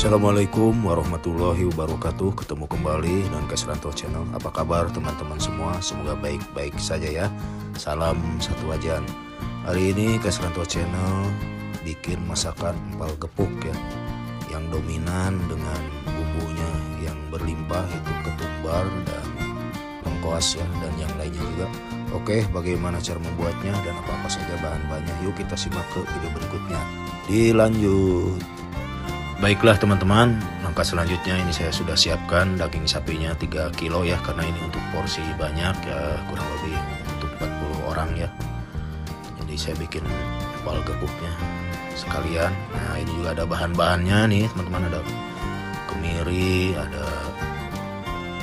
Assalamualaikum warahmatullahi wabarakatuh. Ketemu kembali dengan Kasranto Channel. Apa kabar teman-teman semua? Semoga baik-baik saja ya. Salam satu wajan. Hari ini Kasranto Channel bikin masakan empal gepuk ya, yang dominan dengan bumbunya yang berlimpah, itu ketumbar dan lengkuas ya, dan yang lainnya juga. Oke, bagaimana cara membuatnya dan apa-apa saja bahan-bahannya? Yuk kita simak ke video berikutnya. Dilanjut. Baiklah teman-teman, langkah selanjutnya ini saya sudah siapkan daging sapinya 3 kilo ya, karena ini untuk porsi banyak ya, kurang lebih untuk 40 orang ya. Jadi saya bikin empal gepuknya sekalian. Nah, ini juga ada bahan-bahannya nih teman-teman, ada kemiri, ada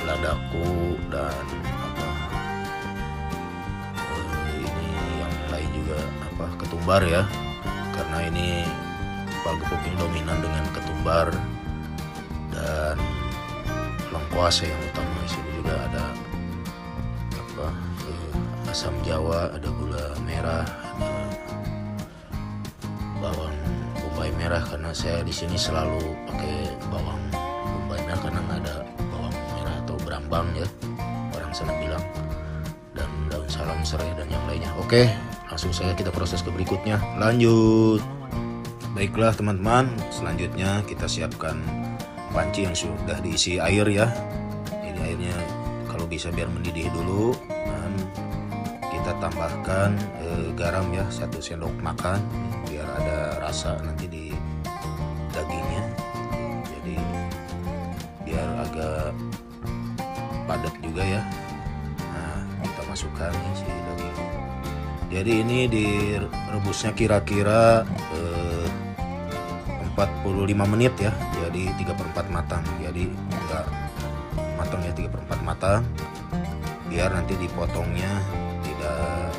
ladaku, dan ini yang lain juga ketumbar ya, karena ini empal gepuk ini dominan dengan ketumbar dan lengkuas yang utama. Di sini juga ada asam jawa, ada gula merah, ada bawang bombay merah, karena saya di sini selalu pakai bawang bombay merah karena nggak ada bawang merah atau berambang ya, orang sana bilang, dan daun salam serai dan yang lainnya. Oke, langsung saja kita proses ke berikutnya. Lanjut. Baiklah teman-teman, selanjutnya kita siapkan panci yang sudah diisi air ya. Ini airnya kalau bisa biar mendidih dulu, dan kita tambahkan garam ya, 1 sendok makan biar ada rasa nanti di dagingnya. Jadi biar agak padat juga ya. Nah, kita masukkan nih si daging. Jadi ini direbusnya kira-kira 45 menit ya, jadi 3/4 matang, jadi enggak matang ya, 3/4 matang, biar nanti dipotongnya tidak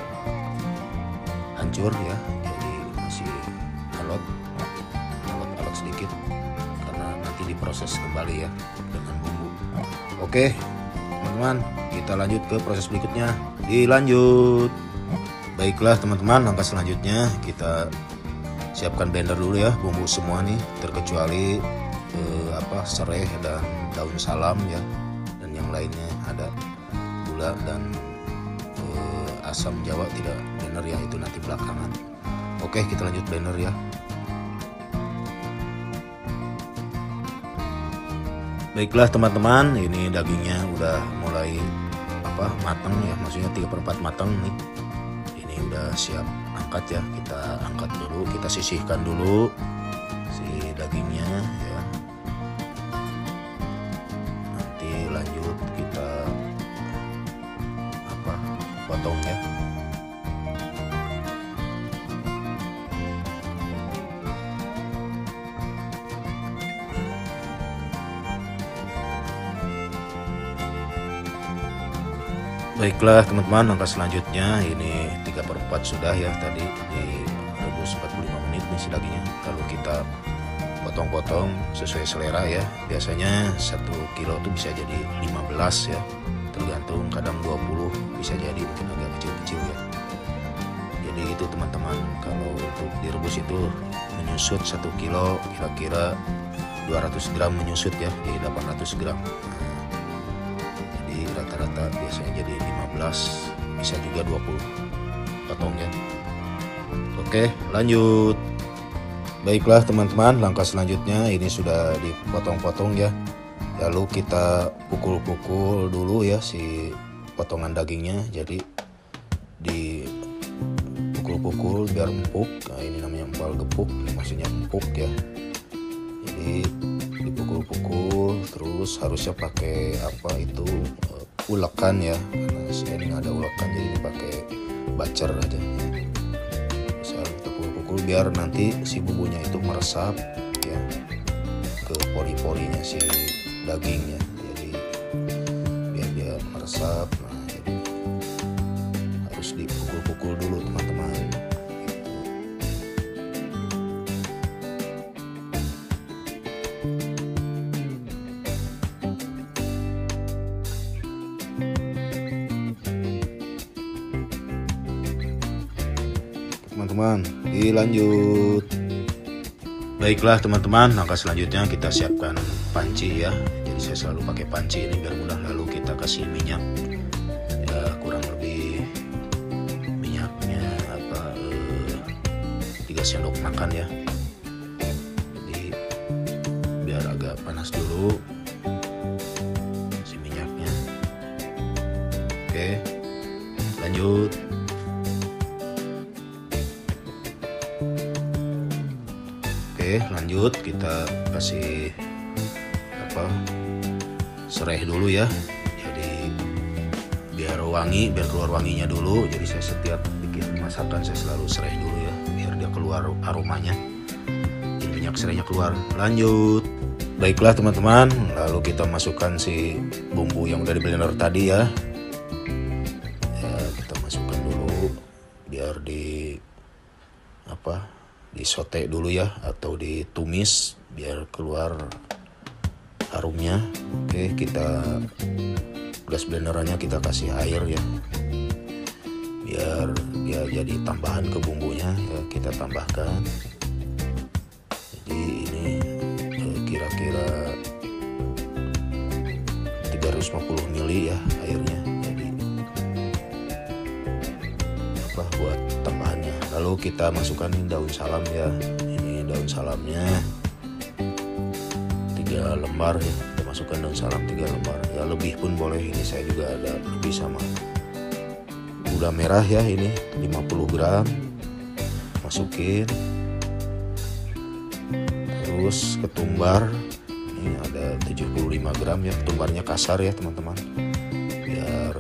hancur ya, jadi masih alot sedikit, karena nanti diproses kembali ya dengan bumbu. Oke teman-teman, kita lanjut ke proses berikutnya. Dilanjut. Baiklah teman-teman, langkah selanjutnya kita siapkan blender dulu ya, bumbu semua nih terkecuali serai dan daun salam ya, dan yang lainnya ada gula dan asam jawa tidak blender ya, itu nanti belakangan. Oke, kita lanjut blender ya. Baiklah teman-teman, ini dagingnya udah mulai matang ya, maksudnya 3/4 matang nih. Ini udah siap angkat ya, kita angkat dulu, kita sisihkan dulu si dagingnya ya. Nanti lanjut kita potong ya. Baiklah teman-teman, langkah selanjutnya ini 3/4 sudah ya, tadi direbus 45 menit nih si dagingnya. Lalu kita potong-potong sesuai selera ya. Biasanya 1 kilo tuh bisa jadi 15 ya, tergantung, kadang 20 bisa jadi, mungkin agak kecil-kecil ya. Jadi itu teman-teman, kalau untuk direbus itu menyusut 1 kilo kira-kira 200 gram menyusut ya, di 800 gram. Rata-rata biasanya jadi 15, bisa juga 20 potongnya. Oke, lanjut. Baiklah teman-teman, langkah selanjutnya ini sudah dipotong-potong ya. Lalu kita pukul-pukul dulu ya si potongan dagingnya, jadi dipukul-pukul biar empuk. Nah, ini namanya empal gepuk, maksudnya empuk ya. Jadi dipukul-pukul terus, harusnya pakai ulekan ya, karena saya ini nggak ada ulekan, jadi dipakai bacer aja ya. Bisa kita pukul-pukul biar nanti si bumbunya itu meresap ya ke pori-porinya si dagingnya, jadi biar dia meresap. Nah, jadi harus dipukul-pukul dulu teman-teman. Teman-teman, dilanjut. Baiklah teman-teman, langkah selanjutnya kita siapkan panci ya. Jadi saya selalu pakai panci ini biar mudah. Lalu kita kasih minyak ya, kurang lebih minyaknya 3 sendok makan ya. Jadi biar agak panas dulu si minyaknya. Oke, lanjut. Lanjut kita kasih serai dulu ya. Jadi biar wangi, biar keluar wanginya dulu. Jadi saya setiap bikin masakan saya selalu serai dulu ya, biar dia keluar aromanya, jadi minyak serainya keluar. Lanjut. Baiklah teman-teman, lalu kita masukkan si bumbu yang udah di blender tadi ya. Kita masukkan dulu biar disote dulu ya, atau ditumis biar keluar harumnya. Oke, kita gas blenderannya kita kasih air ya, biar dia jadi tambahan ke bumbunya ya, kita tambahkan. Jadi ini kira-kira 350 ml ya airnya, jadi buat tambahannya. Lalu kita masukkan daun salam ya. Ini daun salamnya 3 lembar ya. Kita masukkan daun salam 3 lembar ya, lebih pun boleh. Ini saya juga ada lebih sama gula merah ya, ini 50 gram masukin. Terus ketumbar ini ada 75 gram ya, ketumbarnya kasar ya teman-teman, biar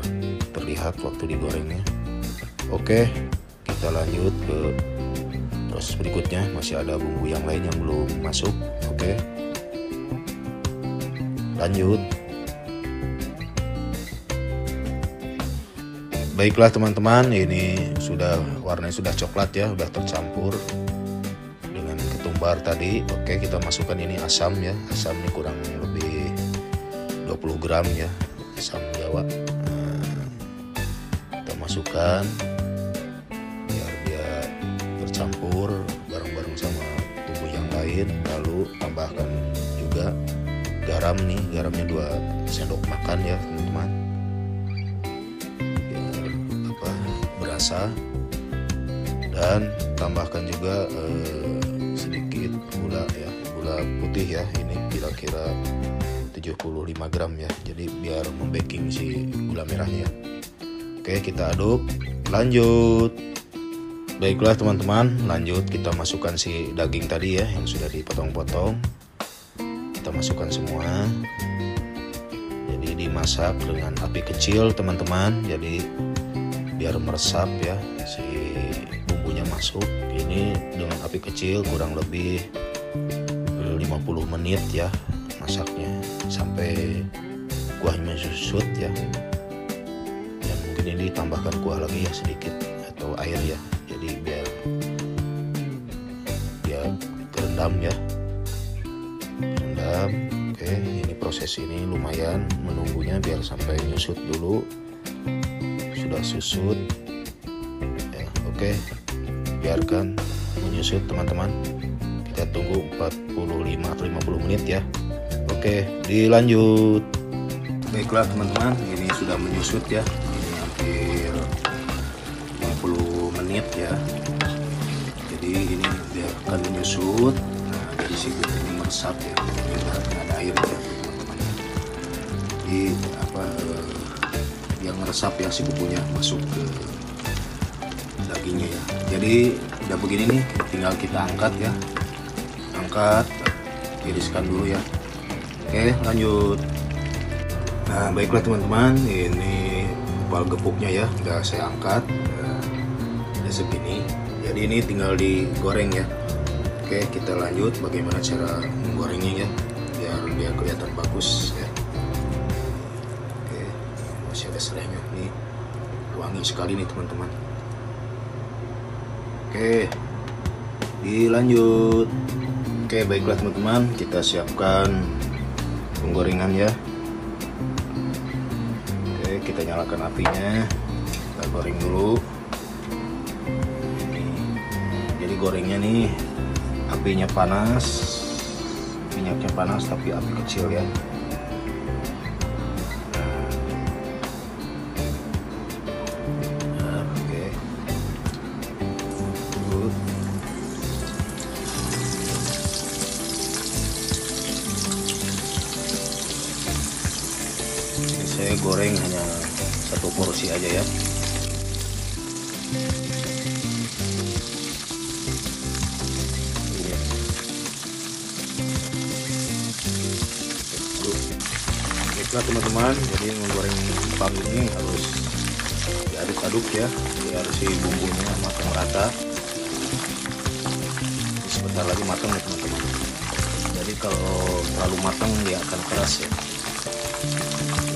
terlihat waktu digorengnya. Oke, kita lanjut ke proses berikutnya. Masih ada bumbu yang lain yang belum masuk. Oke, lanjut. Baiklah teman-teman, ini warnanya sudah coklat ya, sudah tercampur dengan ketumbar tadi. Oke, kita masukkan ini asam ya. Asam ini kurang lebih 20 gram ya, asam Jawa. Kita masukkan campur bareng-bareng sama bumbu yang lain. Lalu tambahkan juga garam nih, garamnya 2 sendok makan ya teman-teman, biar berasa. Dan tambahkan juga sedikit gula ya, gula putih ya, ini kira-kira 75 gram ya, jadi biar membacking si gula merahnya. Oke, kita aduk. Lanjut. Baiklah teman-teman, lanjut kita masukkan si daging tadi ya, yang sudah dipotong-potong. Kita masukkan semua. Jadi dimasak dengan api kecil teman-teman, jadi biar meresap ya, si bumbunya masuk. Ini dengan api kecil kurang lebih 50 menit ya masaknya, sampai kuahnya susut ya. Dan mungkin ini tambahkan kuah lagi ya sedikit, atau air ya, jadi biar dia kerendam ya, kerendam. Oke, ini proses ini lumayan menunggunya biar sampai nyusut dulu. Sudah susut ya. Oke, biarkan menyusut teman-teman, kita tunggu 45-50 menit ya. Oke, dilanjut. Baiklah teman-teman, ini sudah menyusut ya, ini hampir 50 menit ya. Jadi ini biarkan menyusut. Nah, dari sini ini meresap ya, ada air ya teman-teman. Jadi yang meresap ya si bumbunya masuk ke dagingnya ya. Jadi udah begini nih, tinggal kita angkat ya, angkat, tiriskan dulu ya. Oke, lanjut. Nah, baiklah teman-teman, ini kepala gepuknya ya udah saya angkat, udah segini. Jadi ini tinggal digoreng ya. Oke, kita lanjut bagaimana cara menggorengnya ya, biar dia kelihatan bagus ya. Oke, masih ada serainya nih, wangi sekali nih teman-teman. Oke, dilanjut. Oke, baiklah teman-teman, kita siapkan penggorengan ya. Oke, kita nyalakan apinya, kita goreng dulu. Jadi gorengnya nih apinya panas, minyaknya panas tapi api kecil ya. Oke. Good. Ini saya goreng hanya satu porsi aja ya. Baiklah teman-teman, jadi menggoreng empal ini harus diaduk-aduk ya, biar si bumbunya matang rata. Sebentar lagi matang ya teman-teman. Jadi kalau terlalu matang dia akan keras ya.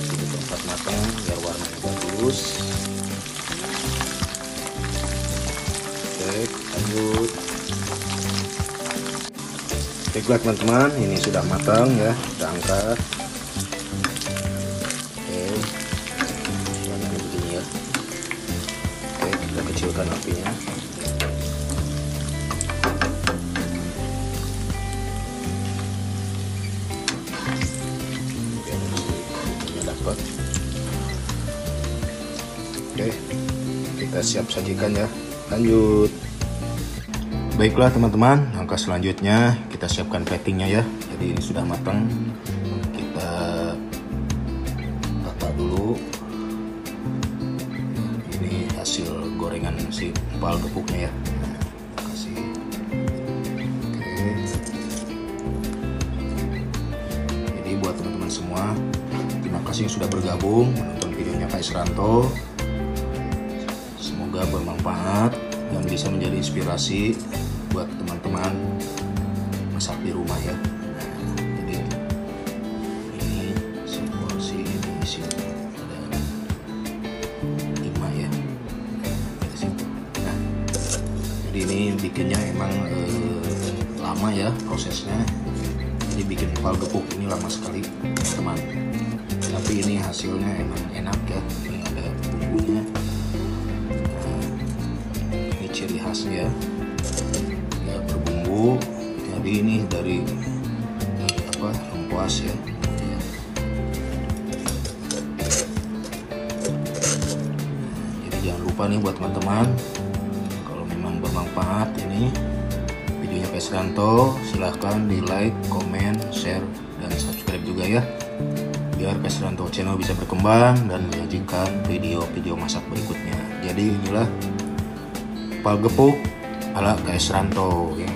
Jadi tempat matang biar warnanya bagus. Oke, lanjut. Baiklah teman-teman, ini sudah matang ya, kita angkat. Warnanya begini ya. Oke, kita kecilkan apinya. Biar bumbunya dapat. Oke, kita siap sajikan ya. Lanjut. Baiklah teman-teman, langkah selanjutnya kita siapkan platingnya ya. Jadi ini sudah matang, kita tata dulu. Ini hasil gorengan si empal gepuknya ya. Kasih. Oke. Jadi buat teman-teman semua, terima kasih yang sudah bergabung menonton videonya Kak Isranto. Semoga bermanfaat dan bisa menjadi inspirasi buat teman-teman masak di rumah ya. Jadi ini seporsi ini isi ada 5 ya dari situ. Nah, jadi ini bikinnya emang lama ya prosesnya. Jadi bikin empal gepuk ini lama sekali teman-teman. Tapi ini hasilnya emang enak ya. Ini ada bumbunya. Ini ciri khasnya ya, berbumbu. Jadi ini dari lengkuas ya. Jadi jangan lupa nih buat teman-teman, kalau memang bermanfaat ini videonya Kak Isranto, silahkan di like, komen, share, dan subscribe juga ya, biar Kak Isranto channel bisa berkembang dan menyajikan video-video masak berikutnya. Jadi inilah empal gepuk ala Kak Isranto ya.